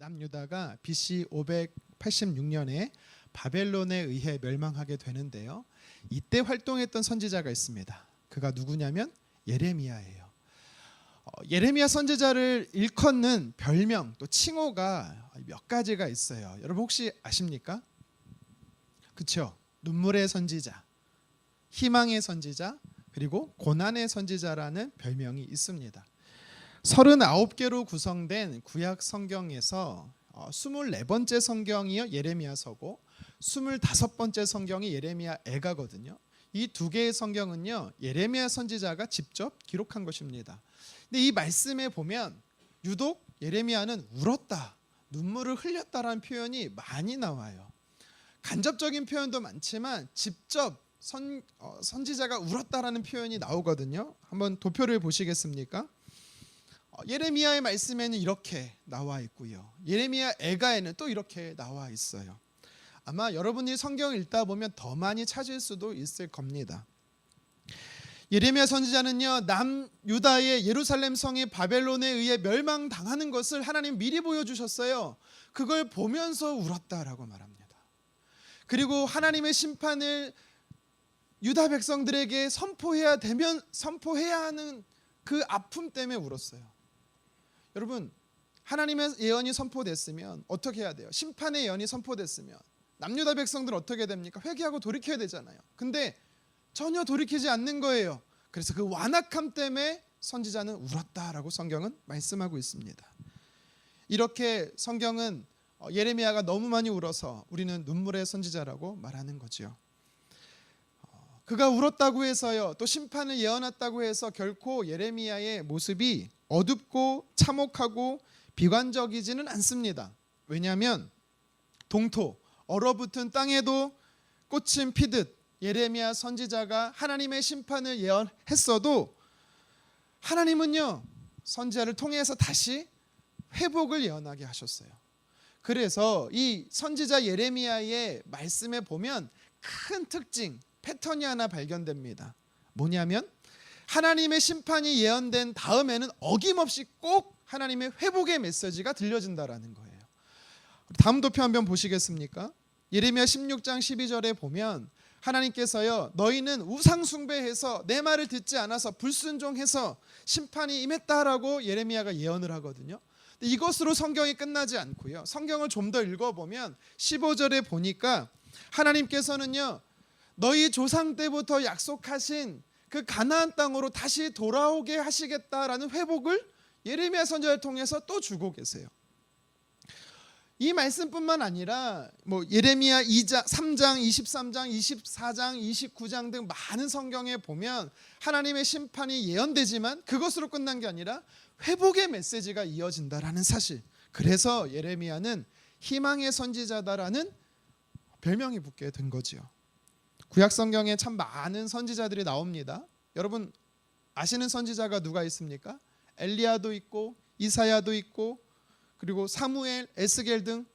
남유다가 BC 586년에 바벨론에 의해 멸망하게 되는데요. 이때 활동했던 선지자가 있습니다. 그가 누구냐면 예레미야예요. 예레미야 선지자를 일컫는 별명 또 칭호가 몇 가지가 있어요. 여러분 혹시 아십니까? 그렇죠? 눈물의 선지자, 희망의 선지자, 그리고 고난의 선지자라는 별명이 있습니다. 39개로 구성된 구약 성경에서 24번째 성경이 예레미야서고 25번째 성경이 예레미야애가거든요. 이 두 개의 성경은요, 예레미야 선지자가 직접 기록한 것입니다. 근데 이 말씀에 보면 유독 예레미야는 울었다, 눈물을 흘렸다라는 표현이 많이 나와요. 간접적인 표현도 많지만 직접 선지자가 울었다라는 표현이 나오거든요. 한번 도표를 보시겠습니까? 예레미야의 말씀에는 이렇게 나와 있고요. 예레미야 애가에는 또 이렇게 나와 있어요. 아마 여러분이 성경을 읽다 보면 더 많이 찾을 수도 있을 겁니다. 예레미야 선지자는요, 남유다의 예루살렘 성이 바벨론에 의해 멸망당하는 것을 하나님 미리 보여주셨어요. 그걸 보면서 울었다라고 말합니다. 그리고 하나님의 심판을 유다 백성들에게 선포해야 하는 그 아픔 때문에 울었어요. 여러분, 하나님의 예언이 선포됐으면 어떻게 해야 돼요? 심판의 예언이 선포됐으면 남유다 백성들은 어떻게 됩니까? 회개하고 돌이켜야 되잖아요. 근데 전혀 돌이키지 않는 거예요. 그래서 그 완악함 때문에 선지자는 울었다라고 성경은 말씀하고 있습니다. 이렇게 성경은 예레미야가 너무 많이 울어서 우리는 눈물의 선지자라고 말하는 거죠. 그가 울었다고 해서요, 또 심판을 예언했다고 해서 결코 예레미야의 모습이 어둡고 참혹하고 비관적이지는 않습니다. 왜냐하면 동토, 얼어붙은 땅에도 꽃은 피듯 예레미야 선지자가 하나님의 심판을 예언했어도 하나님은요, 선지자를 통해서 다시 회복을 예언하게 하셨어요. 그래서 이 선지자 예레미야의 말씀에 보면 큰 특징, 패턴이 하나 발견됩니다. 뭐냐면 하나님의 심판이 예언된 다음에는 어김없이 꼭 하나님의 회복의 메시지가 들려진다라는 거예요. 다음 도표 한번 보시겠습니까? 예레미야 16장 12절에 보면 하나님께서요, 너희는 우상 숭배해서 내 말을 듣지 않아서 불순종해서 심판이 임했다라고 예레미야가 예언을 하거든요. 이것으로 성경이 끝나지 않고요, 성경을 좀 더 읽어보면 15절에 보니까 하나님께서는요, 너희 조상 때부터 약속하신 그 가나안 땅으로 다시 돌아오게 하시겠다라는 회복을 예레미야 선지자를 통해서 또 주고 계세요. 이 말씀뿐만 아니라 예레미야 2장, 3장, 23장, 24장, 29장 등 많은 성경에 보면 하나님의 심판이 예언되지만 그것으로 끝난 게 아니라 회복의 메시지가 이어진다라는 사실. 그래서 예레미야는 희망의 선지자다라는 별명이 붙게 된 거지요. 구약 성경에 참 많은 선지자들이 나옵니다. 여러분 아시는 선지자가 누가 있습니까? 엘리야도 있고 이사야도 있고 그리고 사무엘, 에스겔 등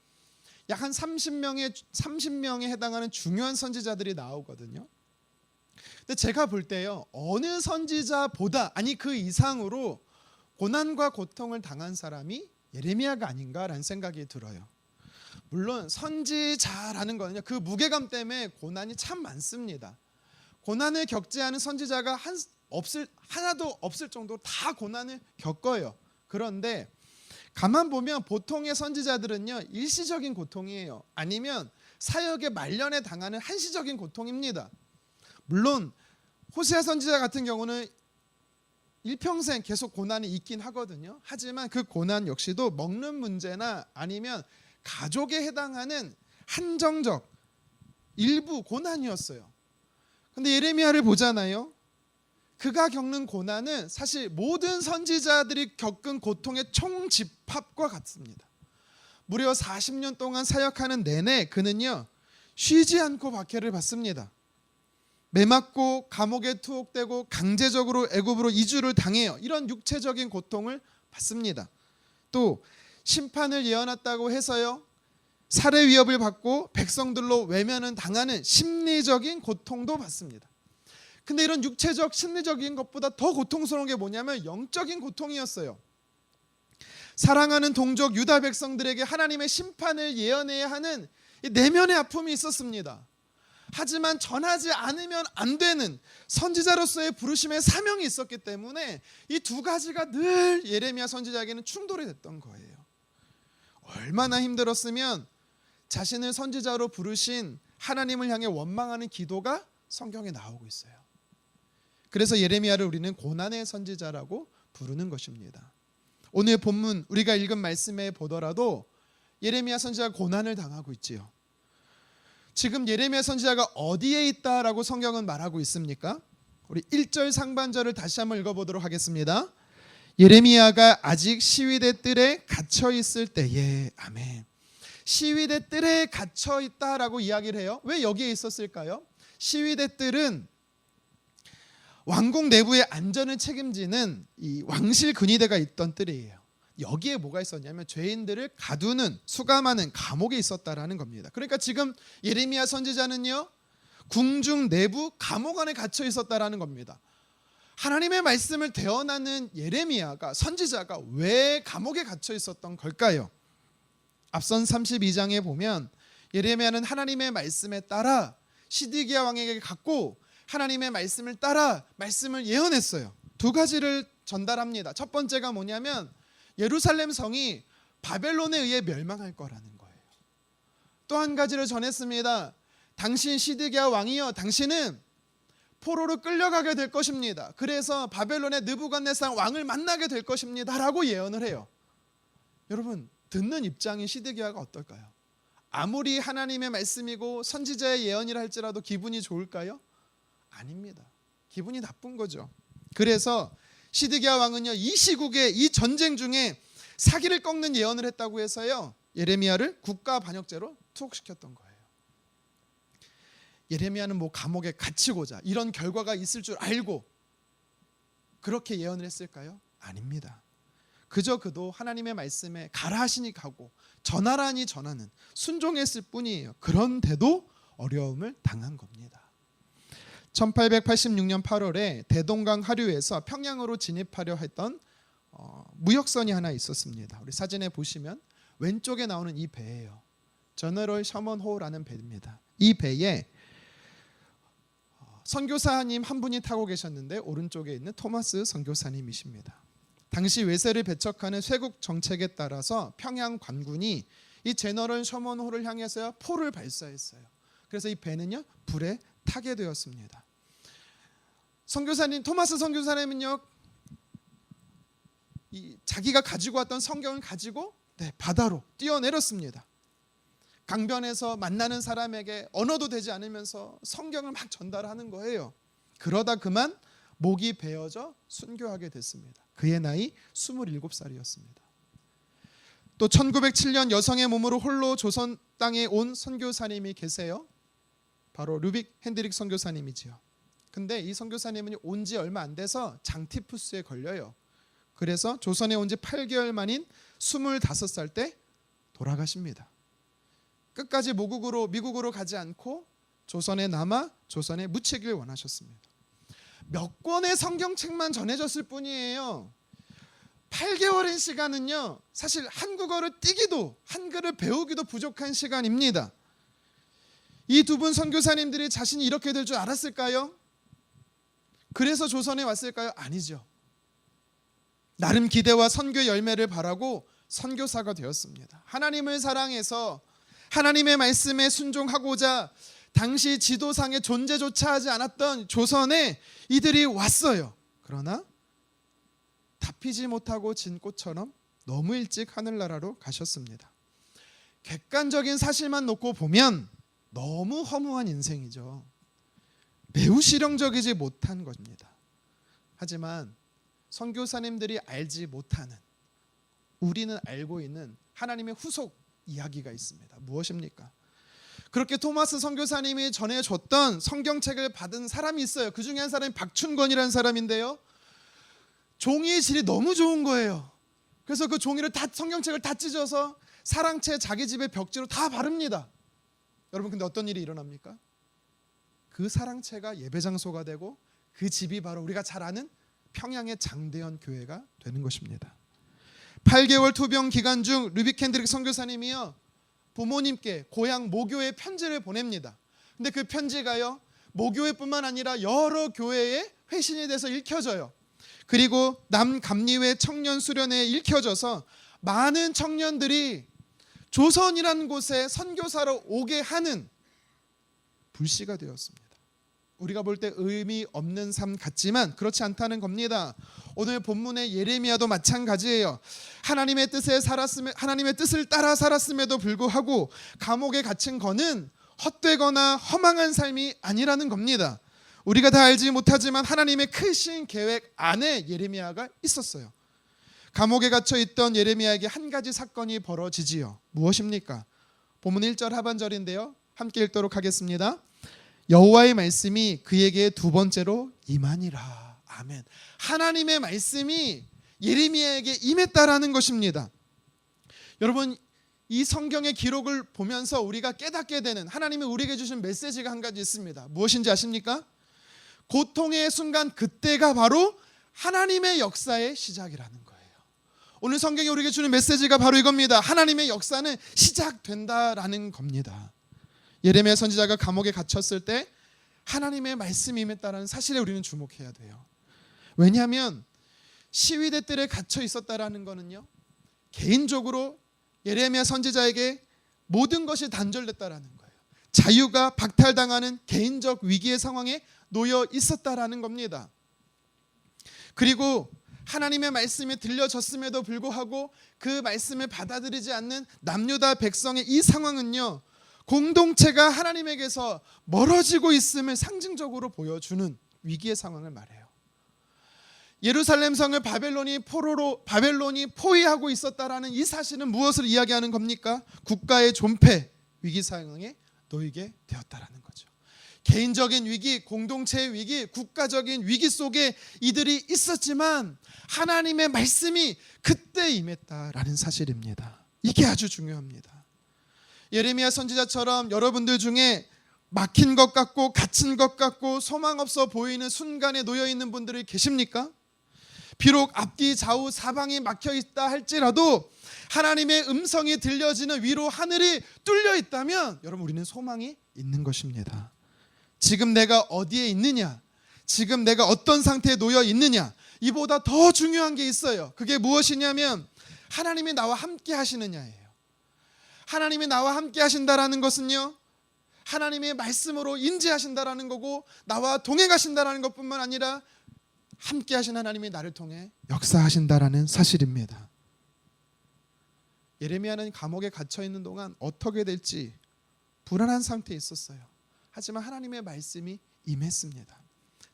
약 한 30명에 해당하는 중요한 선지자들이 나오거든요. 근데 제가 볼 때요, 어느 선지자보다 아니 그 이상으로 고난과 고통을 당한 사람이 예레미야가 아닌가라는 생각이 들어요. 물론 선지자라는 거는요, 그 무게감 때문에 고난이 참 많습니다. 고난을 겪지 않은 선지자가 하나도 없을 정도로 다 고난을 겪어요. 그런데 가만 보면 보통의 선지자들은요, 일시적인 고통이에요. 아니면 사역의 말년에 당하는 한시적인 고통입니다. 물론 호세아 선지자 같은 경우는 일평생 계속 고난이 있긴 하거든요. 하지만 그 고난 역시도 먹는 문제나 아니면 가족에 해당하는 한정적 일부 고난이었어요. 근데 예레미야를 보잖아요. 그가 겪는 고난은 사실 모든 선지자들이 겪은 고통의 총집합과 같습니다. 무려 40년 동안 사역하는 내내 그는요, 쉬지 않고 박해를 받습니다. 매맞고 감옥에 투옥되고 강제적으로 애굽으로 이주를 당해요. 이런 육체적인 고통을 받습니다. 또 심판을 예언했다고 해서요, 살해 위협을 받고 백성들로 외면을 당하는 심리적인 고통도 받습니다. 근데 이런 육체적 심리적인 것보다 더 고통스러운 게 뭐냐면 영적인 고통이었어요. 사랑하는 동족 유다 백성들에게 하나님의 심판을 예언해야 하는 이 내면의 아픔이 있었습니다. 하지만 전하지 않으면 안 되는 선지자로서의 부르심의 사명이 있었기 때문에 이 두 가지가 늘 예레미야 선지자에게는 충돌이 됐던 거예요. 얼마나 힘들었으면 자신을 선지자로 부르신 하나님을 향해 원망하는 기도가 성경에 나오고 있어요. 그래서 예레미야를 우리는 고난의 선지자라고 부르는 것입니다. 오늘 본문 우리가 읽은 말씀에 보더라도 예레미야 선지자가 고난을 당하고 있지요. 지금 예레미야 선지자가 어디에 있다라고 성경은 말하고 있습니까? 우리 1절 상반절을 다시 한번 읽어보도록 하겠습니다. 예레미야가 아직 시위대 뜰에 갇혀 있을 때에, 아멘. 시위대 뜰에 갇혀 있다라고 이야기를 해요. 왜 여기에 있었을까요? 시위대 뜰은 왕궁 내부의 안전을 책임지는 이 왕실 근위대가 있던 뜰이에요. 여기에 뭐가 있었냐면 죄인들을 가두는, 수감하는 감옥에 있었다라는 겁니다. 그러니까 지금 예레미야 선지자는요, 궁중 내부 감옥 안에 갇혀 있었다라는 겁니다. 하나님의 말씀을 대언하는 예레미야가, 선지자가 왜 감옥에 갇혀 있었던 걸까요? 앞선 32장에 보면 예레미야는 하나님의 말씀에 따라 시드기야 왕에게 갔고 하나님의 말씀을 따라 말씀을 예언했어요. 두 가지를 전달합니다. 첫 번째가 뭐냐면 예루살렘 성이 바벨론에 의해 멸망할 거라는 거예요. 또 한 가지를 전했습니다. 당신 시드기야 왕이여, 당신은 포로로 끌려가게 될 것입니다. 그래서 바벨론의 느부갓네살 왕을 만나게 될 것입니다 라고 예언을 해요. 여러분, 듣는 입장인 시드기야가 어떨까요? 아무리 하나님의 말씀이고 선지자의 예언이라 할지라도 기분이 좋을까요? 아닙니다. 기분이 나쁜 거죠. 그래서 시드기야 왕은요, 이 시국에, 이 전쟁 중에 사기를 꺾는 예언을 했다고 해서요, 예레미야를 국가 반역죄로 투옥시켰던 거예요. 예레미야는 뭐 감옥에 갇히고자 이런 결과가 있을 줄 알고 그렇게 예언을 했을까요? 아닙니다. 그저 그도 하나님의 말씀에 가라 하시니 가고 전하라니 전하는 순종했을 뿐이에요. 그런데도 어려움을 당한 겁니다. 1886년 8월에 대동강 하류에서 평양으로 진입하려 했던 무역선이 하나 있었습니다. 우리 사진에 보시면 왼쪽에 나오는 이 배예요. 저너럴 셔먼호라는 배입니다. 이 배에 선교사님 한 분이 타고 계셨는데 오른쪽에 있는 토마스 선교사님이십니다. 당시 외세를 배척하는 쇄국 정책에 따라서 평양 관군이 이 제너럴 셔먼호를 향해서 포를 발사했어요. 그래서 이 배는요, 불에 타게 되었습니다. 선교사님, 토마스 선교사님은요, 자기가 가지고 왔던 성경을 가지고 바다로 뛰어내렸습니다. 강변에서 만나는 사람에게 언어도 되지 않으면서 성경을 막 전달하는 거예요. 그러다 그만 목이 베어져 순교하게 됐습니다. 그의 나이 27살이었습니다. 또 1907년 여성의 몸으로 홀로 조선 땅에 온 선교사님이 계세요. 바로 루빅 핸드릭 선교사님이지요. 근데 이 선교사님은 온 지 얼마 안 돼서 장티푸스에 걸려요. 그래서 조선에 온 지 8개월 만인 25살 때 돌아가십니다. 끝까지 미국으로 가지 않고 조선에 남아 조선에 묻히길 원하셨습니다. 몇 권의 성경책만 전해졌을 뿐이에요. 8개월인 시간은요, 사실 한국어를 띄기도, 한글을 배우기도 부족한 시간입니다. 이 두 분 선교사님들이 자신이 이렇게 될 줄 알았을까요? 그래서 조선에 왔을까요? 아니죠. 나름 기대와 선교 열매를 바라고 선교사가 되었습니다. 하나님을 사랑해서 하나님의 말씀에 순종하고자 당시 지도상의 존재조차 하지 않았던 조선에 이들이 왔어요. 그러나 다 피지 못하고 진 꽃처럼 너무 일찍 하늘나라로 가셨습니다. 객관적인 사실만 놓고 보면 너무 허무한 인생이죠. 매우 실용적이지 못한 것입니다. 하지만 선교사님들이 알지 못하는, 우리는 알고 있는 하나님의 후속 이야기가 있습니다. 무엇입니까? 그렇게 토마스 선교사님이 전해줬던 성경책을 받은 사람이 있어요. 그 중에 한 사람이 박춘권이라는 사람인데요, 종이의 질이 너무 좋은 거예요. 그래서 그 종이를 성경책을 다 찢어서 사랑채 자기 집의 벽지로 다 바릅니다. 여러분, 근데 어떤 일이 일어납니까? 그 사랑채가 예배 장소가 되고 그 집이 바로 우리가 잘 아는 평양의 장대현 교회가 되는 것입니다. 8개월 투병 기간 중 루비 켄드릭 선교사님이요 부모님께 고향 모교에 편지를 보냅니다. 근데 그 편지가요 모교회뿐만 아니라 여러 교회에 회신이 돼서 읽혀져요. 그리고 남감리회 청년 수련회에 읽혀져서 많은 청년들이 조선이라는 곳에 선교사로 오게 하는 불씨가 되었습니다. 우리가 볼 때 의미 없는 삶 같지만 그렇지 않다는 겁니다. 오늘 본문의 예레미야도 마찬가지예요. 하나님의 뜻을 따라 살았음에도 불구하고 감옥에 갇힌 거는 헛되거나 허망한 삶이 아니라는 겁니다. 우리가 다 알지 못하지만 하나님의 크신 계획 안에 예레미야가 있었어요. 감옥에 갇혀 있던 예레미야에게 한 가지 사건이 벌어지지요. 무엇입니까? 본문 1절 하반절인데요. 함께 읽도록 하겠습니다. 여호와의 말씀이 그에게 두 번째로 임하니라. 아멘. 하나님의 말씀이 예레미야에게 임했다라는 것입니다. 여러분 이 성경의 기록을 보면서 우리가 깨닫게 되는 하나님이 우리에게 주신 메시지가 한 가지 있습니다. 무엇인지 아십니까? 고통의 순간 그때가 바로 하나님의 역사의 시작이라는 거예요. 오늘 성경이 우리에게 주는 메시지가 바로 이겁니다. 하나님의 역사는 시작된다라는 겁니다. 예레미야 선지자가 감옥에 갇혔을 때 하나님의 말씀이 임했다는 사실에 우리는 주목해야 돼요. 왜냐하면 시위대들에 갇혀 있었다라는 거는요 개인적으로 예레미야 선지자에게 모든 것이 단절됐다라는 거예요. 자유가 박탈당하는 개인적 위기의 상황에 놓여 있었다라는 겁니다. 그리고 하나님의 말씀이 들려졌음에도 불구하고 그 말씀을 받아들이지 않는 남유다 백성의 이 상황은요 공동체가 하나님에게서 멀어지고 있음을 상징적으로 보여주는 위기의 상황을 말해요. 예루살렘 성을 바벨론이 포위하고 있었다라는 이 사실은 무엇을 이야기하는 겁니까? 국가의 존폐 위기 상황에 놓이게 되었다라는 거죠. 개인적인 위기, 공동체의 위기, 국가적인 위기 속에 이들이 있었지만 하나님의 말씀이 그때 임했다라는 사실입니다. 이게 아주 중요합니다. 예레미야 선지자처럼 여러분들 중에 막힌 것 같고 갇힌 것 같고 소망 없어 보이는 순간에 놓여 있는 분들이 계십니까? 비록 앞뒤 좌우 사방이 막혀 있다 할지라도 하나님의 음성이 들려지는 위로 하늘이 뚫려 있다면 여러분 우리는 소망이 있는 것입니다. 지금 내가 어디에 있느냐, 지금 내가 어떤 상태에 놓여 있느냐, 이보다 더 중요한 게 있어요. 그게 무엇이냐면 하나님이 나와 함께 하시느냐예요. 하나님이 나와 함께 하신다라는 것은요 하나님의 말씀으로 인지하신다라는 거고 나와 동행하신다라는 것뿐만 아니라 함께 하신 하나님이 나를 통해 역사하신다라는 사실입니다. 예레미야는 감옥에 갇혀 있는 동안 어떻게 될지 불안한 상태에 있었어요. 하지만 하나님의 말씀이 임했습니다.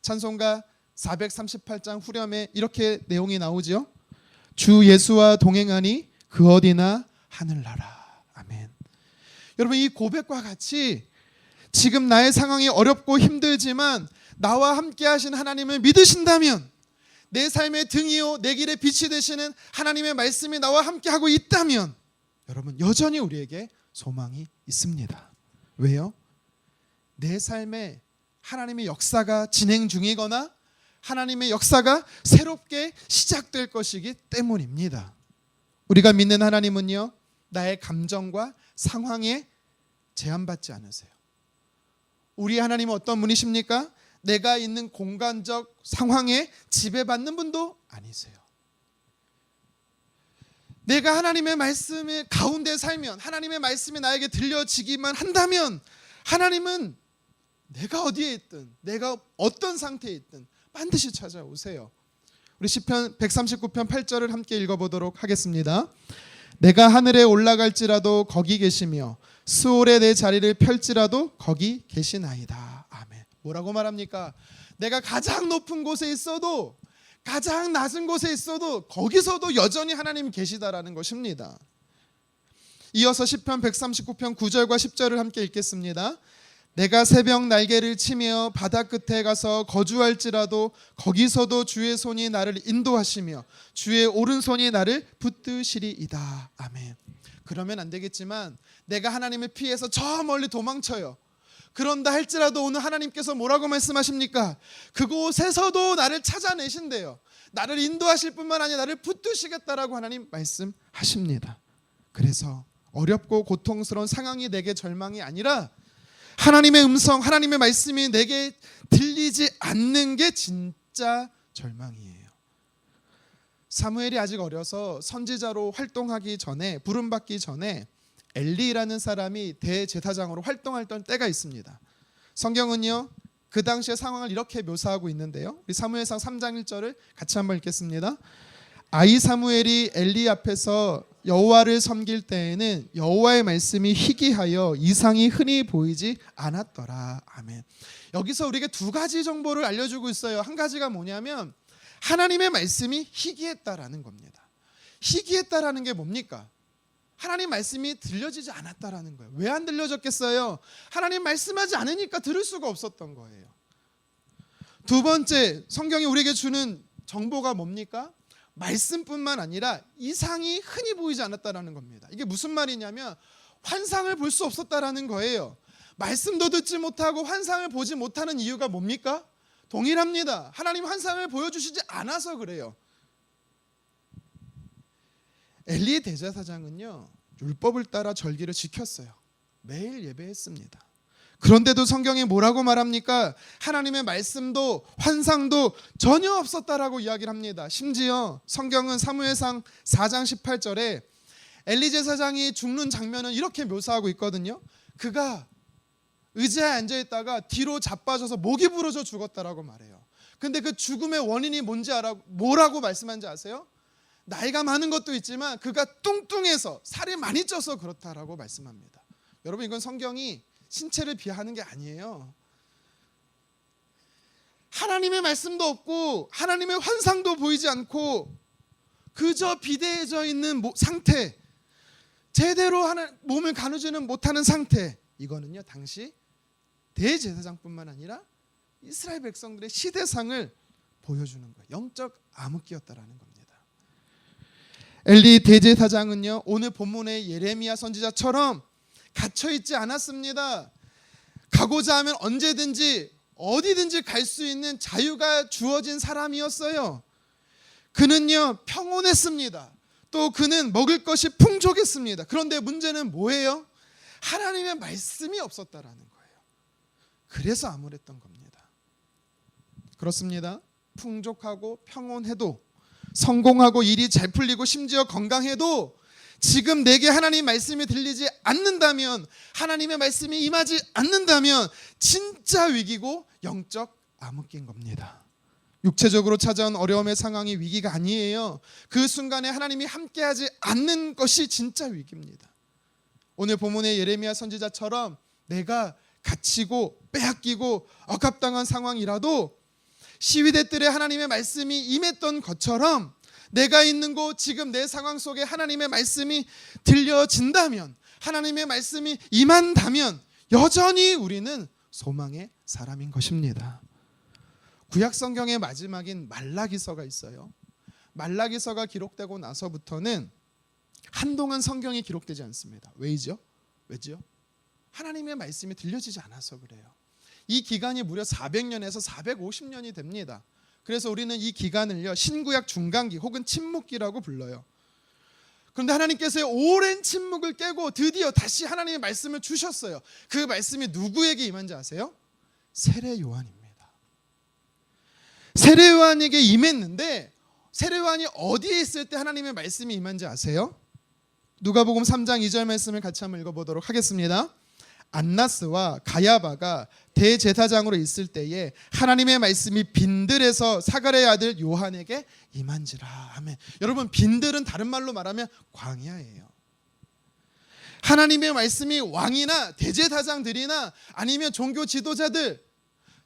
찬송가 438장 후렴에 이렇게 내용이 나오죠. 주 예수와 동행하니 그 어디나 하늘나라. 아멘. 여러분 이 고백과 같이 지금 나의 상황이 어렵고 힘들지만 나와 함께 하신 하나님을 믿으신다면 내 삶의 등이요 내 길의 빛이 되시는 하나님의 말씀이 나와 함께 하고 있다면 여러분 여전히 우리에게 소망이 있습니다. 왜요? 내 삶에 하나님의 역사가 진행 중이거나 하나님의 역사가 새롭게 시작될 것이기 때문입니다. 우리가 믿는 하나님은요 나의 감정과 상황에 제한받지 않으세요. 우리 하나님은 어떤 분이십니까? 내가 있는 공간적 상황에 지배받는 분도 아니세요. 내가 하나님의 말씀의 가운데 살면 하나님의 말씀이 나에게 들려지기만 한다면 하나님은 내가 어디에 있든 내가 어떤 상태에 있든 반드시 찾아오세요. 우리 시편 139편 8절을 함께 읽어보도록 하겠습니다. 내가 하늘에 올라갈지라도 거기 계시며 스올에 내 자리를 펼지라도 거기 계시나이다. 아멘. 뭐라고 말합니까? 내가 가장 높은 곳에 있어도 가장 낮은 곳에 있어도 거기서도 여전히 하나님 계시다라는 것입니다. 이어서 시편 139편 9절과 10절을 함께 읽겠습니다. 내가 새벽 날개를 치며 바다 끝에 가서 거주할지라도 거기서도 주의 손이 나를 인도하시며 주의 오른손이 나를 붙드시리이다. 아멘. 그러면 안 되겠지만 내가 하나님을 피해서 저 멀리 도망쳐요. 그런다 할지라도 오늘 하나님께서 뭐라고 말씀하십니까? 그곳에서도 나를 찾아내신대요. 나를 인도하실 뿐만 아니라 나를 붙드시겠다라고 하나님 말씀하십니다. 그래서 어렵고 고통스러운 상황이 내게 절망이 아니라 하나님의 음성, 하나님의 말씀이 내게 들리지 않는 게 진짜 절망이에요. 사무엘이 아직 어려서 선지자로 활동하기 전에, 부름받기 전에 엘리라는 사람이 대제사장으로 활동했던 때가 있습니다. 성경은요, 그 당시의 상황을 이렇게 묘사하고 있는데요. 우리 사무엘상 3장 1절을 같이 한번 읽겠습니다. 아이 사무엘이 엘리 앞에서 여호와를 섬길 때에는 여호와의 말씀이 희귀하여 이상이 흔히 보이지 않았더라. 아멘. 여기서 우리에게 두 가지 정보를 알려주고 있어요. 한 가지가 뭐냐면 하나님의 말씀이 희귀했다라는 겁니다. 희귀했다라는 게 뭡니까? 하나님 말씀이 들려지지 않았다라는 거예요. 왜 안 들려졌겠어요? 하나님 말씀하지 않으니까 들을 수가 없었던 거예요. 두 번째, 성경이 우리에게 주는 정보가 뭡니까? 말씀뿐만 아니라 이상이 흔히 보이지 않았다라는 겁니다. 이게 무슨 말이냐면 환상을 볼 수 없었다라는 거예요. 말씀도 듣지 못하고 환상을 보지 못하는 이유가 뭡니까? 동일합니다. 하나님 환상을 보여주시지 않아서 그래요. 엘리 대제사장은요, 율법을 따라 절기를 지켰어요. 매일 예배했습니다. 그런데도 성경에 뭐라고 말합니까? 하나님의 말씀도 환상도 전혀 없었다라고 이야기를 합니다. 심지어 성경은 사무엘상 4장 18절에 엘리 제사장이 죽는 장면을 이렇게 묘사하고 있거든요. 그가 의자에 앉아있다가 뒤로 자빠져서 목이 부러져 죽었다라고 말해요. 근데 그 죽음의 원인이 뭔지 뭐라고 말씀한지 아세요? 나이가 많은 것도 있지만 그가 뚱뚱해서 살이 많이 쪄서 그렇다라고 말씀합니다. 여러분, 이건 성경이 신체를 비하하는 게 아니에요. 하나님의 말씀도 없고 하나님의 환상도 보이지 않고 그저 비대해져 있는 상태, 제대로 몸을 가누지는 못하는 상태, 이거는요 당시 대제사장뿐만 아니라 이스라엘 백성들의 시대상을 보여주는 거예요. 영적 암흑기였다라는 겁니다. 엘리 대제사장은요, 오늘 본문의 예레미야 선지자처럼 갇혀있지 않았습니다. 가고자 하면 언제든지 어디든지 갈 수 있는 자유가 주어진 사람이었어요. 그는요 평온했습니다. 또 그는 먹을 것이 풍족했습니다. 그런데 문제는 뭐예요? 하나님의 말씀이 없었다라는 거예요. 그래서 암울했던 겁니다. 그렇습니다. 풍족하고 평온해도, 성공하고 일이 잘 풀리고 심지어 건강해도 지금 내게 하나님 말씀이 들리지 않는다면, 하나님의 말씀이 임하지 않는다면 진짜 위기고 영적 암흑기인 겁니다. 육체적으로 찾아온 어려움의 상황이 위기가 아니에요. 그 순간에 하나님이 함께하지 않는 것이 진짜 위기입니다. 오늘 본문의 예레미야 선지자처럼 내가 갇히고 빼앗기고 억압당한 상황이라도 시위대 뜰에 하나님의 말씀이 임했던 것처럼 내가 있는 곳, 지금 내 상황 속에 하나님의 말씀이 들려진다면, 하나님의 말씀이 임한다면 여전히 우리는 소망의 사람인 것입니다. 구약 성경의 마지막인 말라기서가 있어요. 말라기서가 기록되고 나서부터는 한동안 성경이 기록되지 않습니다. 왜죠? 하나님의 말씀이 들려지지 않아서 그래요. 이 기간이 무려 400년에서 450년이 됩니다. 그래서 우리는 이 기간을요 신구약 중간기 혹은 침묵기라고 불러요. 그런데 하나님께서 오랜 침묵을 깨고 드디어 다시 하나님의 말씀을 주셨어요. 그 말씀이 누구에게 임한지 아세요? 세례 요한입니다. 세례 요한에게 임했는데 세례 요한이 어디에 있을 때 하나님의 말씀이 임한지 아세요? 누가복음 3장 2절 말씀을 같이 한번 읽어보도록 하겠습니다. 안나스와 가야바가 대제사장으로 있을 때에 하나님의 말씀이 빈들에서 사가랴의 아들 요한에게 임한지라. 아멘. 여러분, 빈들은 다른 말로 말하면 광야예요. 하나님의 말씀이 왕이나 대제사장들이나 아니면 종교 지도자들,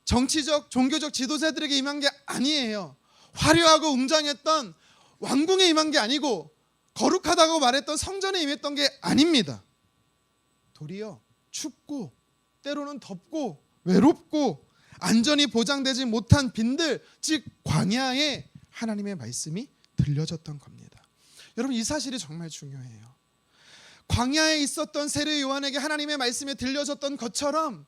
정치적 종교적 지도자들에게 임한 게 아니에요. 화려하고 웅장했던 왕궁에 임한 게 아니고 거룩하다고 말했던 성전에 임했던 게 아닙니다. 도리어 춥고 때로는 덥고 외롭고 안전이 보장되지 못한 빈들, 즉 광야에 하나님의 말씀이 들려졌던 겁니다. 여러분, 이 사실이 정말 중요해요. 광야에 있었던 세례 요한에게 하나님의 말씀이 들려졌던 것처럼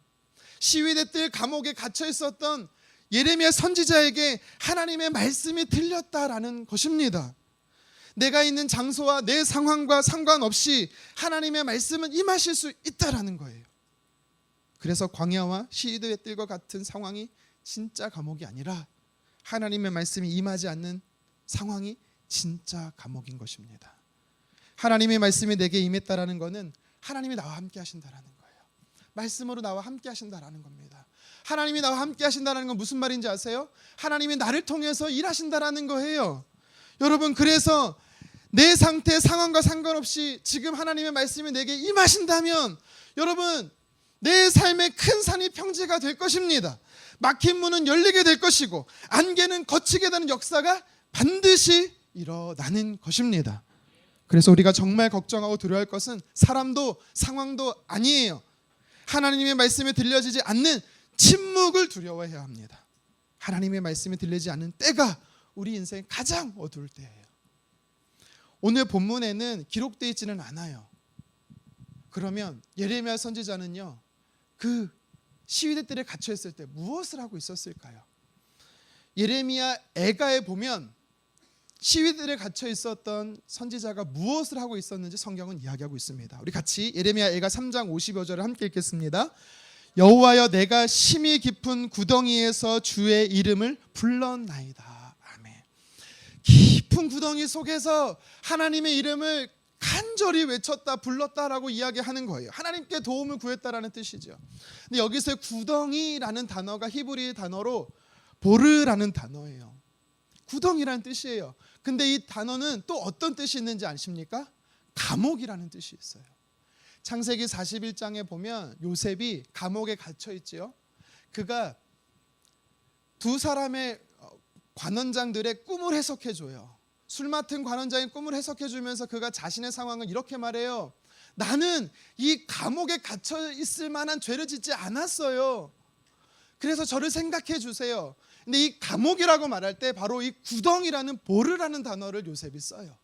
시위대 뜰 감옥에 갇혀 있었던 예레미야 선지자에게 하나님의 말씀이 들렸다라는 것입니다. 내가 있는 장소와 내 상황과 상관없이 하나님의 말씀은 임하실 수 있다라는 거예요. 그래서 광야와 시드의 뜰과 같은 상황이 진짜 감옥이 아니라 하나님의 말씀이 임하지 않는 상황이 진짜 감옥인 것입니다. 하나님의 말씀이 내게 임했다라는 것은 하나님이 나와 함께 하신다라는 거예요. 말씀으로 나와 함께 하신다라는 겁니다. 하나님이 나와 함께 하신다는 건 무슨 말인지 아세요? 하나님이 나를 통해서 일하신다라는 거예요. 여러분, 그래서 내 상태, 상황과 상관없이 지금 하나님의 말씀이 내게 임하신다면 여러분, 내 삶의 큰 산이 평지가 될 것입니다. 막힌 문은 열리게 될 것이고 안개는 걷히게 되는 역사가 반드시 일어나는 것입니다. 그래서 우리가 정말 걱정하고 두려워할 것은 사람도 상황도 아니에요. 하나님의 말씀이 들려지지 않는 침묵을 두려워해야 합니다. 하나님의 말씀이 들리지 않는 때가 우리 인생의 가장 어두울 때예요. 오늘 본문에는 기록되어 있지는 않아요. 그러면 예레미야 선지자는요, 그 시위대 뜰에 갇혀 있을 때 무엇을 하고 있었을까요? 예레미야 애가에 보면 시위대에 갇혀 있었던 선지자가 무엇을 하고 있었는지 성경은 이야기하고 있습니다. 우리 같이 예레미야 애가 3장 55절을 함께 읽겠습니다. 여호와여, 내가 심히 깊은 구덩이에서 주의 이름을 불렀나이다. 아멘. 깊은 구덩이 속에서 하나님의 이름을 간절히 외쳤다, 불렀다라고 이야기하는 거예요. 하나님께 도움을 구했다라는 뜻이죠. 근데 여기서 구덩이라는 단어가 히브리 단어로 보르라는 단어예요. 구덩이라는 뜻이에요. 근데 이 단어는 또 어떤 뜻이 있는지 아십니까? 감옥이라는 뜻이 있어요. 창세기 41장에 보면 요셉이 감옥에 갇혀 있지요. 그가 두 사람의 관원장들의 꿈을 해석해 줘요. 술 맡은 관원장의 꿈을 해석해 주면서 그가 자신의 상황을 이렇게 말해요. 나는 이 감옥에 갇혀 있을 만한 죄를 짓지 않았어요. 그래서 저를 생각해 주세요. 근데 이 감옥이라고 말할 때 바로 이 구덩이라는 보르라는 단어를 요셉이 써요.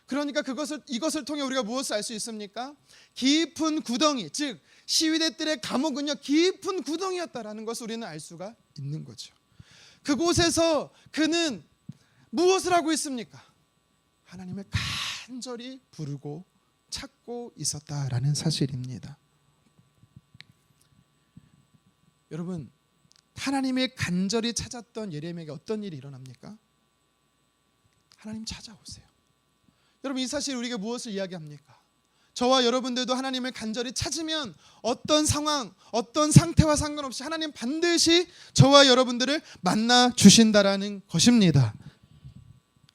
그러니까 이것을 통해 우리가 무엇을 알 수 있습니까? 깊은 구덩이, 즉 시위대 뜰의 감옥은요, 깊은 구덩이였다라는 것을 우리는 알 수가 있는 거죠. 그곳에서 그는 무엇을 하고 있습니까? 하나님을 간절히 부르고 찾고 있었다라는 사실입니다. 여러분, 하나님을 간절히 찾았던 예레미야에게 어떤 일이 일어납니까? 하나님 찾아오세요. 여러분, 이 사실 우리에게 무엇을 이야기합니까? 저와 여러분들도 하나님을 간절히 찾으면 어떤 상황, 어떤 상태와 상관없이 하나님 반드시 저와 여러분들을 만나 주신다라는 것입니다.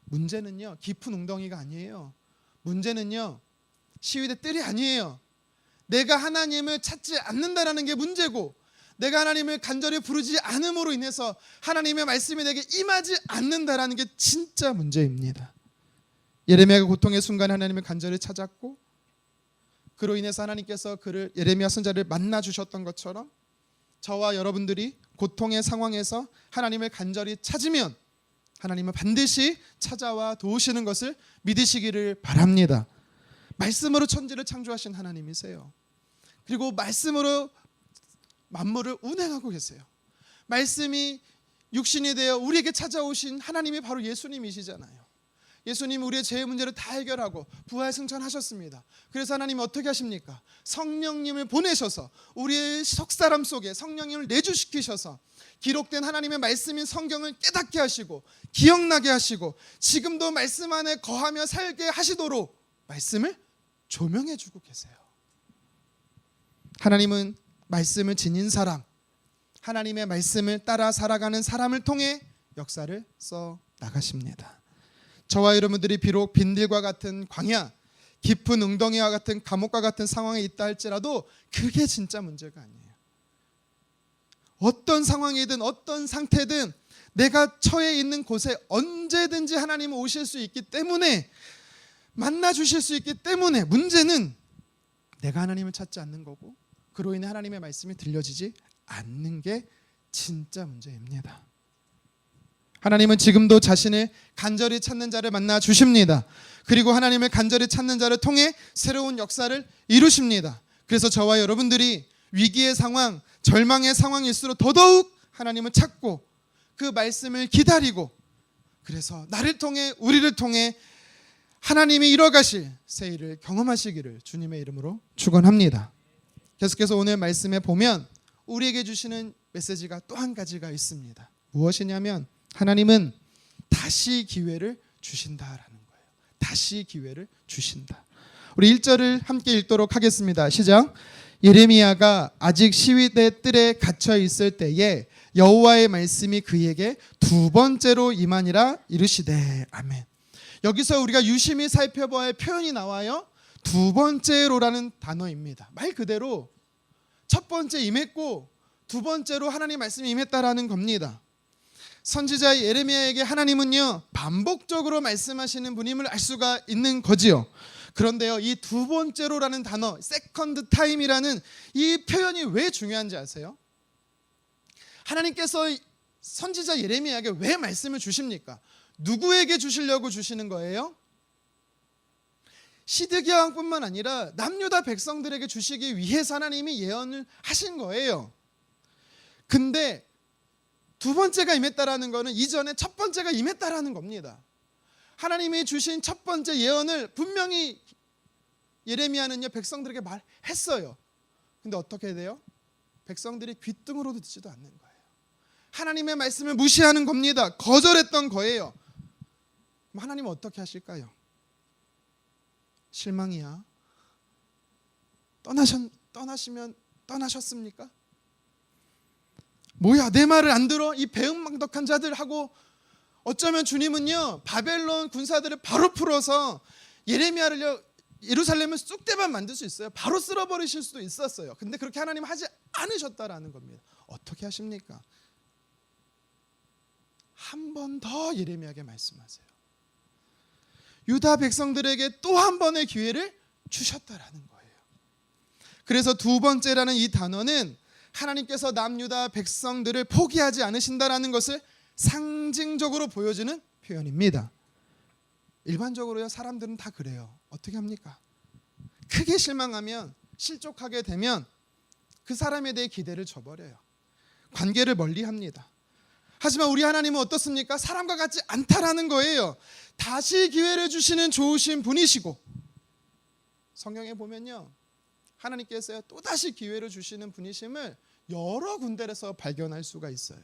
문제는요, 깊은 웅덩이가 아니에요. 문제는요, 시위대 뜰이 아니에요. 내가 하나님을 찾지 않는다라는 게 문제고, 내가 하나님을 간절히 부르지 않음으로 인해서 하나님의 말씀이 내게 임하지 않는다라는 게 진짜 문제입니다. 예레미야가 고통의 순간에 하나님을 간절히 찾았고, 그로 인해서 하나님께서 그를, 예레미야 선지자를 만나 주셨던 것처럼 저와 여러분들이 고통의 상황에서 하나님을 간절히 찾으면 하나님은 반드시 찾아와 도우시는 것을 믿으시기를 바랍니다. 말씀으로 천지를 창조하신 하나님이세요. 그리고 말씀으로 만물을 운행하고 계세요. 말씀이 육신이 되어 우리에게 찾아오신 하나님이 바로 예수님이시잖아요. 예수님이 우리의 죄의 문제를 다 해결하고 부활 승천하셨습니다. 그래서 하나님이 어떻게 하십니까? 성령님을 보내셔서 우리의 속사람 속에 성령님을 내주시키셔서 기록된 하나님의 말씀인 성경을 깨닫게 하시고 기억나게 하시고 지금도 말씀 안에 거하며 살게 하시도록 말씀을 조명해 주고 계세요. 하나님은 말씀을 지닌 사람, 하나님의 말씀을 따라 살아가는 사람을 통해 역사를 써 나가십니다. 저와 여러분들이 비록 빈들과 같은 광야, 깊은 웅덩이와 같은 감옥과 같은 상황에 있다 할지라도 그게 진짜 문제가 아니에요. 어떤 상황이든 어떤 상태든 내가 처해 있는 곳에 언제든지 하나님은 오실 수 있기 때문에, 만나 주실 수 있기 때문에, 문제는 내가 하나님을 찾지 않는 거고 그로 인해 하나님의 말씀이 들려지지 않는 게 진짜 문제입니다. 하나님은 지금도 자신을 간절히 찾는 자를 만나 주십니다. 그리고 하나님을 간절히 찾는 자를 통해 새로운 역사를 이루십니다. 그래서 저와 여러분들이 위기의 상황, 절망의 상황일수록 더더욱 하나님을 찾고 그 말씀을 기다리고, 그래서 나를 통해 우리를 통해 하나님이 이뤄가실 새 일을 경험하시기를 주님의 이름으로 축원합니다. 계속해서 오늘 말씀에 보면 우리에게 주시는 메시지가 또 한 가지가 있습니다. 무엇이냐면 하나님은 다시 기회를 주신다라는 거예요. 다시 기회를 주신다. 우리 1절을 함께 읽도록 하겠습니다. 시작. 예레미야가 아직 시위대 뜰에 갇혀 있을 때에 여호와의 말씀이 그에게 두 번째로 임하니라 이르시되. 아멘. 여기서 우리가 유심히 살펴봐야 할 표현이 나와요. 두 번째로라는 단어입니다. 말 그대로 첫 번째 임했고 두 번째로 하나님 말씀이 임했다라는 겁니다. 선지자 예레미야에게 하나님은요 반복적으로 말씀하시는 분임을 알 수가 있는 거지요. 그런데요 이 두 번째로라는 단어, 세컨드 타임이라는 이 표현이 왜 중요한지 아세요? 하나님께서 선지자 예레미야에게 왜 말씀을 주십니까? 누구에게 주시려고 주시는 거예요? 시드기야 왕뿐만 아니라 남유다 백성들에게 주시기 위해서 하나님이 예언을 하신 거예요. 근데 두 번째가 임했다라는 것은 이전에 첫 번째가 임했다라는 겁니다. 하나님이 주신 첫 번째 예언을 분명히 예레미야는요 백성들에게 말했어요. 근데 어떻게 돼요? 백성들이 귓등으로도 듣지도 않는 거예요. 하나님의 말씀을 무시하는 겁니다. 거절했던 거예요. 그럼 하나님은 어떻게 하실까요? 실망이야. 떠나시면 떠나셨습니까? 뭐야 내 말을 안 들어? 이 배은망덕한 자들 하고 어쩌면 주님은요 바벨론 군사들을 바로 풀어서 예레미야를요 예루살렘을 쑥대밭 만들 수 있어요. 바로 쓸어버리실 수도 있었어요. 근데 그렇게 하나님 하지 않으셨다라는 겁니다. 어떻게 하십니까? 한 번 더 예레미야에게 말씀하세요. 유다 백성들에게 또 한 번의 기회를 주셨다라는 거예요. 그래서 두 번째라는 이 단어는 하나님께서 남유다 백성들을 포기하지 않으신다라는 것을 상징적으로 보여주는 표현입니다. 일반적으로요 사람들은 다 그래요. 어떻게 합니까? 크게 실망하면 실족하게 되면 그 사람에 대해 기대를 저버려요. 관계를 멀리합니다. 하지만 우리 하나님은 어떻습니까? 사람과 같지 않다라는 거예요. 다시 기회를 주시는 좋으신 분이시고 성경에 보면요 하나님께서요 또다시 기회를 주시는 분이심을 여러 군데에서 발견할 수가 있어요.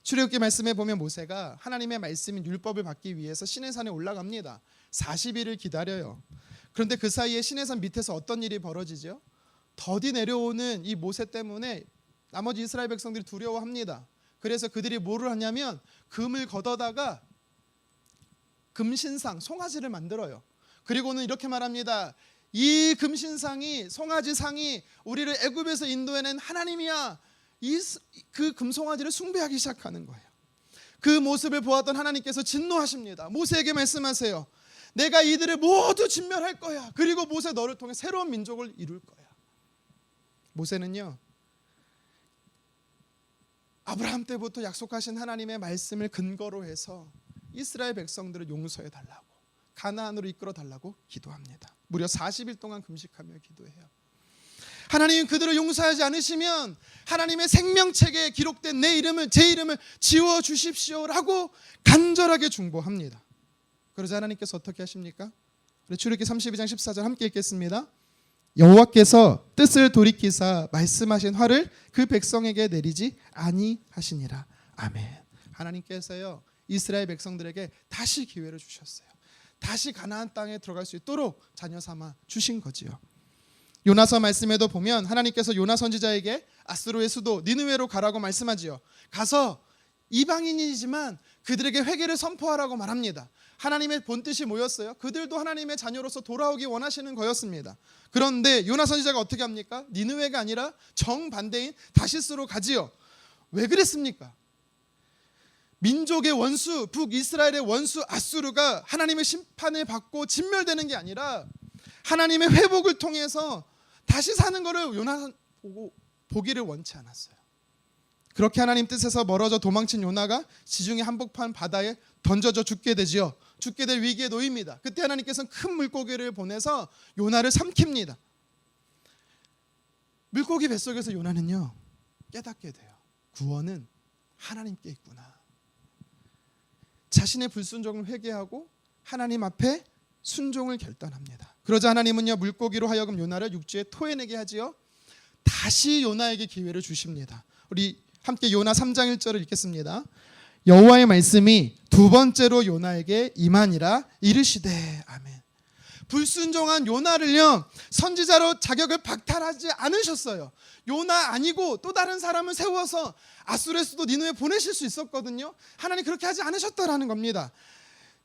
출애굽기 말씀에 보면 모세가 하나님의 말씀인 율법을 받기 위해서 시내산에 올라갑니다. 40일을 기다려요. 그런데 그 사이에 시내산 밑에서 어떤 일이 벌어지죠? 더디 내려오는 이 모세 때문에 나머지 이스라엘 백성들이 두려워합니다. 그래서 그들이 뭐를 하냐면 금을 걷어다가 금신상, 송아지를 만들어요. 그리고는 이렇게 말합니다. 이 금신상이, 송아지상이 우리를 애굽에서 인도해낸 하나님이야. 그 금송아지를 숭배하기 시작하는 거예요. 그 모습을 보았던 하나님께서 진노하십니다. 모세에게 말씀하세요. 내가 이들을 모두 진멸할 거야. 그리고 모세 너를 통해 새로운 민족을 이룰 거야. 모세는요 아브라함 때부터 약속하신 하나님의 말씀을 근거로 해서 이스라엘 백성들을 용서해 달라고, 가나안으로 이끌어 달라고 기도합니다. 무려 40일 동안 금식하며 기도해요. 하나님 그들을 용서하지 않으시면 하나님의 생명책에 기록된 제 이름을 지워 주십시오라고 간절하게 중보합니다. 그러자 하나님께서 어떻게 하십니까? 우리 출애굽기 32장 14절 함께 읽겠습니다. 여호와께서 뜻을 돌이키사 말씀하신 화를 그 백성에게 내리지 아니하시니라. 아멘. 하나님께서요 이스라엘 백성들에게 다시 기회를 주셨어요. 다시 가나안 땅에 들어갈 수 있도록 자녀 삼아 주신 거지요. 요나서 말씀에도 보면 하나님께서 요나 선지자에게 아스루의 수도 니느웨로 가라고 말씀하지요. 가서 이방인이지만 그들에게 회개를 선포하라고 말합니다. 하나님의 본뜻이 뭐였어요? 그들도 하나님의 자녀로서 돌아오기 원하시는 거였습니다. 그런데 요나 선지자가 어떻게 합니까? 니느웨가 아니라 정반대인 다시스로 가지요. 왜 그랬습니까? 민족의 원수, 북이스라엘의 원수 아수르가 하나님의 심판을 받고 진멸되는 게 아니라 하나님의 회복을 통해서 다시 사는 것을 요나 보기를 원치 않았어요. 그렇게 하나님 뜻에서 멀어져 도망친 요나가 지중해 한복판 바다에 던져져 죽게 되지요. 죽게 될 위기에 놓입니다. 그때 하나님께서는 큰 물고기를 보내서 요나를 삼킵니다. 물고기 뱃속에서 요나는요 깨닫게 돼요. 구원은 하나님께 있구나. 자신의 불순종을 회개하고 하나님 앞에 순종을 결단합니다. 그러자 하나님은요, 물고기로 하여금 요나를 육지에 토해내게 하지요. 다시 요나에게 기회를 주십니다. 우리 함께 요나 3장 1절을 읽겠습니다. 여호와의 말씀이 두 번째로 요나에게 임하니라. 이르시되. 아멘. 불순종한 요나를요, 선지자로 자격을 박탈하지 않으셨어요. 요나 아니고 또 다른 사람을 세워서 아수레스도 니느웨 보내실 수 있었거든요. 하나님 그렇게 하지 않으셨다라는 겁니다.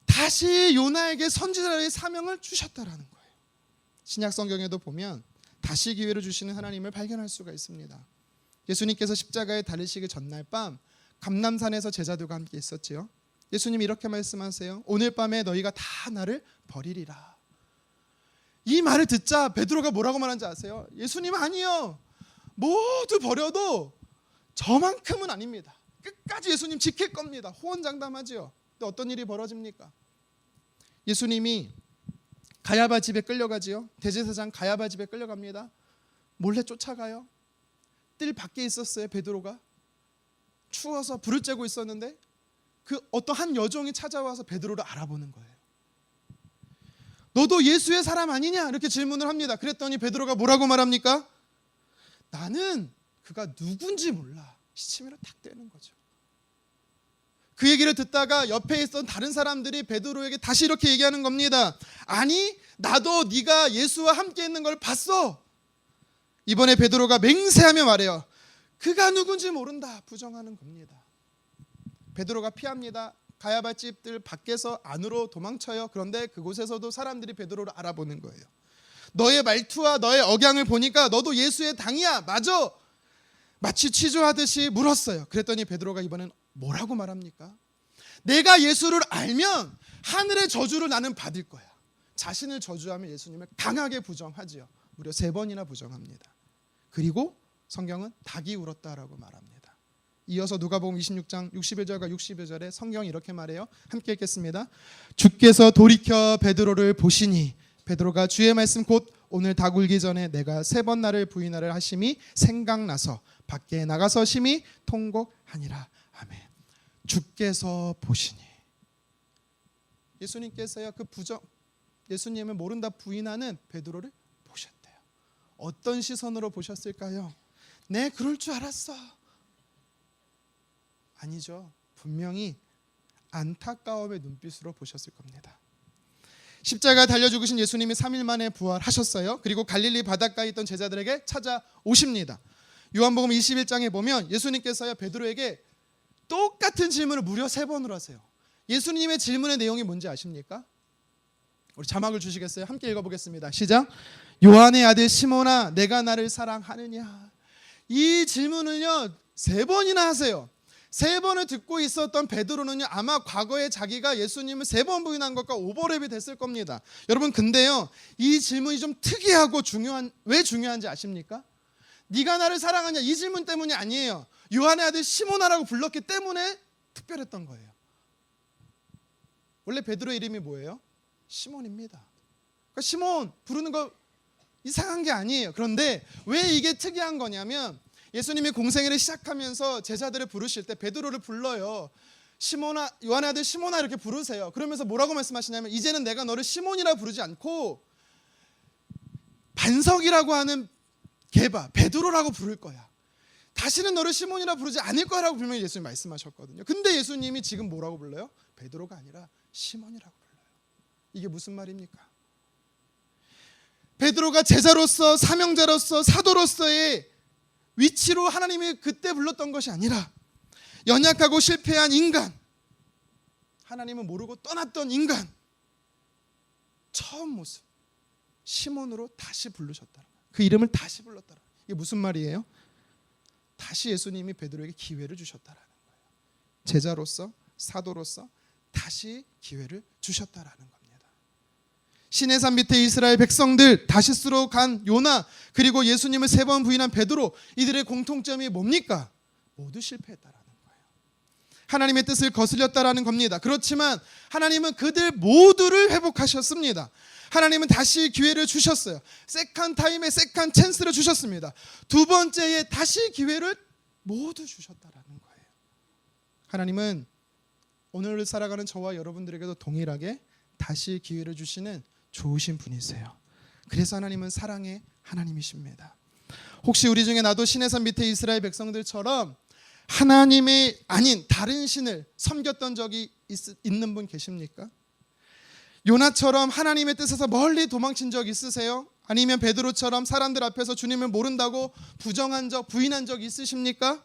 다시 요나에게 선지자의 사명을 주셨다라는 거예요. 신약 성경에도 보면 다시 기회를 주시는 하나님을 발견할 수가 있습니다. 예수님께서 십자가에 달리시기 전날 밤 감람산에서 제자들과 함께 있었지요. 예수님이 이렇게 말씀하세요. 오늘 밤에 너희가 다 나를 버리리라. 이 말을 듣자 베드로가 뭐라고 말한지 아세요? 예수님 아니요, 모두 버려도 저만큼은 아닙니다. 끝까지 예수님 지킬 겁니다. 호언장담하지요. 근데 어떤 일이 벌어집니까? 예수님이 가야바 집에 끌려가지요. 대제사장 가야바 집에 끌려갑니다. 몰래 쫓아가요. 뜰 밖에 있었어요. 베드로가 추워서 불을 쬐고 있었는데 그 어떤 한 여종이 찾아와서 베드로를 알아보는 거예요. 너도 예수의 사람 아니냐? 이렇게 질문을 합니다. 그랬더니 베드로가 뭐라고 말합니까? 나는 그가 누군지 몰라. 시치미로 탁 떼는 거죠. 그 얘기를 듣다가 옆에 있던 다른 사람들이 베드로에게 다시 이렇게 얘기하는 겁니다. 아니, 나도 네가 예수와 함께 있는 걸 봤어. 이번에 베드로가 맹세하며 말해요. 그가 누군지 모른다. 부정하는 겁니다. 베드로가 피합니다. 가야바 집들 밖에서 안으로 도망쳐요. 그런데 그곳에서도 사람들이 베드로를 알아보는 거예요. 너의 말투와 너의 억양을 보니까 너도 예수의 당이야. 맞아. 마치 취조하듯이 물었어요. 그랬더니 베드로가 이번엔 뭐라고 말합니까? 내가 예수를 알면 하늘의 저주를 나는 받을 거야. 자신을 저주하면 예수님을 강하게 부정하지요. 무려 3번이나 부정합니다. 그리고 성경은 닭이 울었다라고 말합니다. 이어서 누가복음 26장 61절과 62절에 성경이 이렇게 말해요. 함께 읽겠습니다. 주께서 돌이켜 베드로를 보시니 베드로가 주의 말씀 곧 오늘 닭 울기 전에 내가 3번 나를 부인하려 하심이 생각나서 밖에 나가서 심히 통곡하니라. 아멘. 주께서 보시니. 예수님께서요, 예수님을 모른다 부인하는 베드로를 보셨대요. 어떤 시선으로 보셨을까요? 네, 그럴 줄 알았어. 아니죠. 분명히 안타까움의 눈빛으로 보셨을 겁니다. 십자가에 달려 죽으신 예수님이 3일 만에 부활하셨어요. 그리고 갈릴리 바닷가에 있던 제자들에게 찾아오십니다. 요한복음 21장에 보면 예수님께서요, 베드로에게 똑같은 질문을 무려 3번을 하세요. 예수님의 질문의 내용이 뭔지 아십니까? 우리 자막을 주시겠어요? 함께 읽어보겠습니다. 시작. 요한의 아들 시몬아, 내가 나를 사랑하느냐? 이 질문을요 3번이나 하세요. 3번을 듣고 있었던 베드로는요, 아마 과거에 자기가 예수님을 3번 부인한 것과 오버랩이 됐을 겁니다. 여러분, 근데요, 이 질문이 좀 특이하고 왜 중요한지 아십니까? 네가 나를 사랑하냐, 이 질문 때문이 아니에요. 요한의 아들 시몬아라고 불렀기 때문에 특별했던 거예요. 원래 베드로 이름이 뭐예요? 시몬입니다. 그러니까 시몬 부르는 거 이상한 게 아니에요. 그런데 왜 이게 특이한 거냐면 예수님이 공생애를 시작하면서 제자들을 부르실 때 베드로를 불러요. 시몬아, 요한의 아들 시몬아 이렇게 부르세요. 그러면서 뭐라고 말씀하시냐면 이제는 내가 너를 시몬이라 부르지 않고 반석이라고 하는 게바, 베드로라고 부를 거야. 다시는 너를 시몬이라 부르지 않을 거라고 분명히 예수님이 말씀하셨거든요. 근데 예수님이 지금 뭐라고 불러요? 베드로가 아니라 시몬이라고 불러요. 이게 무슨 말입니까? 베드로가 제자로서, 사명자로서, 사도로서의 위치로 하나님이 그때 불렀던 것이 아니라 연약하고 실패한 인간, 하나님은 모르고 떠났던 인간, 처음 모습 시몬으로 다시 부르셨다. 그 이름을 다시 불렀다. 이게 무슨 말이에요? 다시 예수님이 베드로에게 기회를 주셨다라는 거예요. 제자로서, 사도로서 다시 기회를 주셨다라는 겁니다. 시내산 밑에 이스라엘 백성들, 다시스로 간 요나, 그리고 예수님을 3번 부인한 베드로, 이들의 공통점이 뭡니까? 모두 실패했다라는 거예요. 하나님의 뜻을 거슬렸다라는 겁니다. 그렇지만 하나님은 그들 모두를 회복하셨습니다. 하나님은 다시 기회를 주셨어요. 세컨 타임에 세컨 찬스를 주셨습니다. 두 번째에 다시 기회를 모두 주셨다라는 거예요. 하나님은 오늘을 살아가는 저와 여러분들에게도 동일하게 다시 기회를 주시는 좋으신 분이세요. 그래서 하나님은 사랑의 하나님이십니다. 혹시 우리 중에 나도 신의 산 밑에 이스라엘 백성들처럼 하나님이 아닌 다른 신을 섬겼던 적이 있는 분 계십니까? 요나처럼 하나님의 뜻에서 멀리 도망친 적 있으세요? 아니면 베드로처럼 사람들 앞에서 주님을 모른다고 부정한 적, 부인한 적 있으십니까?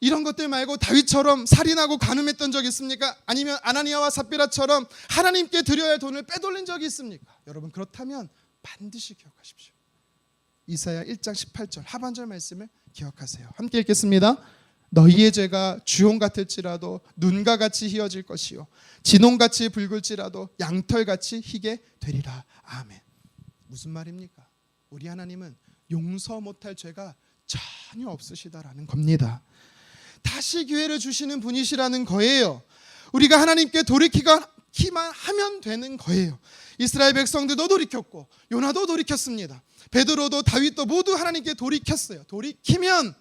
이런 것들 말고 다윗처럼 살인하고 간음했던 적 있습니까? 아니면 아나니아와 삽비라처럼 하나님께 드려야 할 돈을 빼돌린 적이 있습니까? 여러분, 그렇다면 반드시 기억하십시오. 이사야 1장 18절 하반절 말씀을 기억하세요. 함께 읽겠습니다. 너희의 죄가 주홍 같을지라도 눈과 같이 희어질 것이요 진홍같이 붉을지라도 양털같이 희게 되리라. 아멘. 무슨 말입니까? 우리 하나님은 용서 못할 죄가 전혀 없으시다라는 겁니다. 다시 기회를 주시는 분이시라는 거예요. 우리가 하나님께 돌이키기만 하면 되는 거예요. 이스라엘 백성들도 돌이켰고 요나도 돌이켰습니다. 베드로도 다윗도 모두 하나님께 돌이켰어요. 돌이키면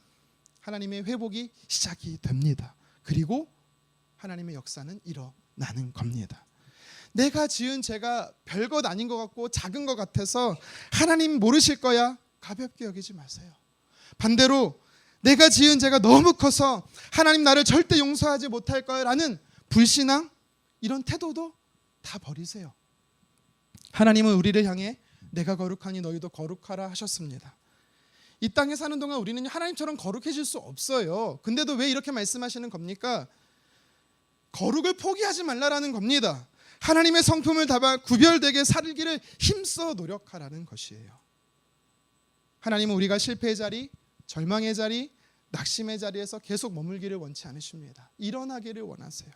하나님의 회복이 시작이 됩니다. 그리고 하나님의 역사는 일어나는 겁니다. 내가 지은 죄가 별것 아닌 것 같고 작은 것 같아서 하나님 모르실 거야 가볍게 여기지 마세요. 반대로 내가 지은 죄가 너무 커서 하나님 나를 절대 용서하지 못할 거야 라는 불신앙, 이런 태도도 다 버리세요. 하나님은 우리를 향해 내가 거룩하니 너희도 거룩하라 하셨습니다. 이 땅에 사는 동안 우리는 하나님처럼 거룩해질 수 없어요. 근데도 왜 이렇게 말씀하시는 겁니까? 거룩을 포기하지 말라라는 겁니다. 하나님의 성품을 담아 구별되게 살기를 힘써 노력하라는 것이에요. 하나님은 우리가 실패의 자리, 절망의 자리, 낙심의 자리에서 계속 머물기를 원치 않으십니다. 일어나기를 원하세요.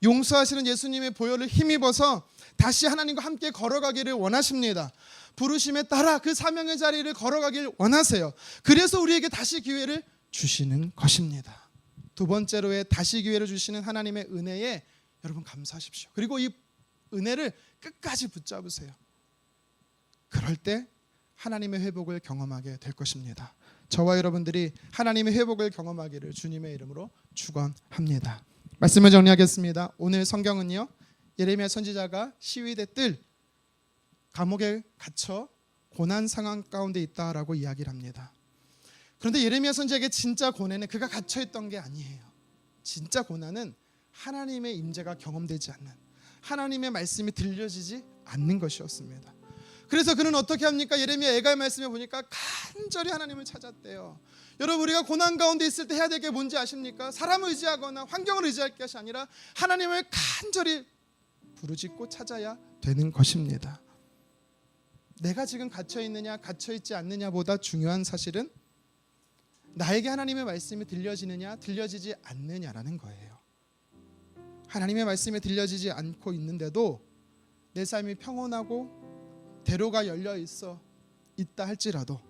용서하시는 예수님의 보혈을 힘입어서 다시 하나님과 함께 걸어가기를 원하십니다. 부르심에 따라 그 사명의 자리를 걸어가길 원하세요. 그래서 우리에게 다시 기회를 주시는 것입니다. 두 번째로의 다시 기회를 주시는 하나님의 은혜에 여러분 감사하십시오. 그리고 이 은혜를 끝까지 붙잡으세요. 그럴 때 하나님의 회복을 경험하게 될 것입니다. 저와 여러분들이 하나님의 회복을 경험하기를 주님의 이름으로 축원합니다. 말씀을 정리하겠습니다. 오늘 성경은요, 예레미야 선지자가 시위대 뜰 감옥에 갇혀 고난 상황 가운데 있다라고 이야기를 합니다. 그런데 예레미야 선지자에게 진짜 고난은 그가 갇혀 있던 게 아니에요. 진짜 고난은 하나님의 임재가 경험되지 않는, 하나님의 말씀이 들려지지 않는 것이었습니다. 그래서 그는 어떻게 합니까? 예레미야 애가의 말씀에 보니까 간절히 하나님을 찾았대요. 여러분, 우리가 고난 가운데 있을 때 해야 될 게 뭔지 아십니까? 사람을 의지하거나 환경을 의지할 것이 아니라 하나님을 간절히 부르짖고 찾아야 되는 것입니다. 내가 지금 갇혀 있느냐 갇혀 있지 않느냐보다 중요한 사실은 나에게 하나님의 말씀이 들려지느냐 들려지지 않느냐라는 거예요. 하나님의 말씀이 들려지지 않고 있는데도 내 삶이 평온하고 대로가 열려 있다 할지라도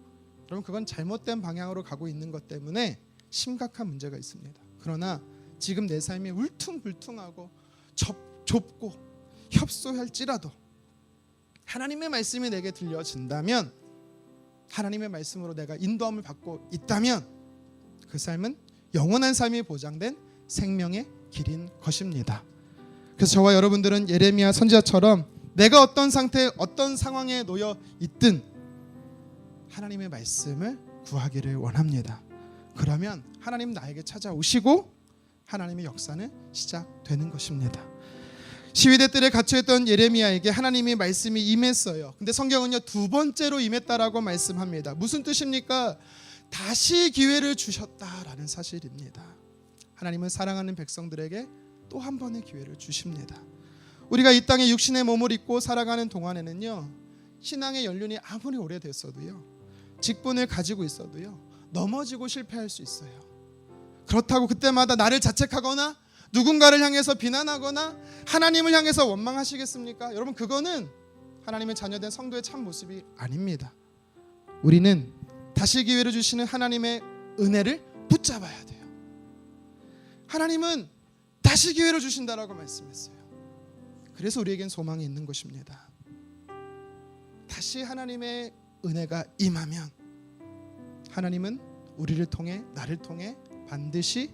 여러분, 그건 잘못된 방향으로 가고 있는 것 때문에 심각한 문제가 있습니다. 그러나 지금 내 삶이 울퉁불퉁하고 좁고 협소할지라도 하나님의 말씀이 내게 들려진다면, 하나님의 말씀으로 내가 인도함을 받고 있다면 그 삶은 영원한 삶이 보장된 생명의 길인 것입니다. 그래서 저와 여러분들은 예레미야 선지자처럼 내가 어떤 상태, 어떤 상황에 놓여 있든 하나님의 말씀을 구하기를 원합니다. 그러면 하나님 나에게 찾아오시고 하나님의 역사는 시작되는 것입니다. 시위대 뜰에 갇혀있던 예레미야에게 하나님의 말씀이 임했어요. 근데 성경은요, 두 번째로 임했다라고 말씀합니다. 무슨 뜻입니까? 다시 기회를 주셨다라는 사실입니다. 하나님은 사랑하는 백성들에게 또 한 번의 기회를 주십니다. 우리가 이 땅에 육신의 몸을 입고 살아가는 동안에는요, 신앙의 연륜이 아무리 오래됐어도요, 직분을 가지고 있어도요, 넘어지고 실패할 수 있어요. 그렇다고 그때마다 나를 자책하거나 누군가를 향해서 비난하거나 하나님을 향해서 원망하시겠습니까? 여러분, 그거는 하나님의 자녀된 성도의 참 모습이 아닙니다. 우리는 다시 기회를 주시는 하나님의 은혜를 붙잡아야 돼요. 하나님은 다시 기회를 주신다라고 말씀했어요. 그래서 우리에겐 소망이 있는 것입니다. 다시 하나님의 은혜가 임하면 하나님은 우리를 통해, 나를 통해 반드시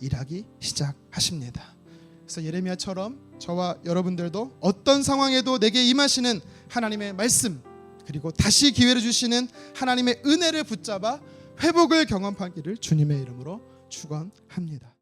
일하기 시작하십니다. 그래서 예레미야처럼 저와 여러분들도 어떤 상황에도 내게 임하시는 하나님의 말씀, 그리고 다시 기회를 주시는 하나님의 은혜를 붙잡아 회복을 경험하기를 주님의 이름으로 축원합니다.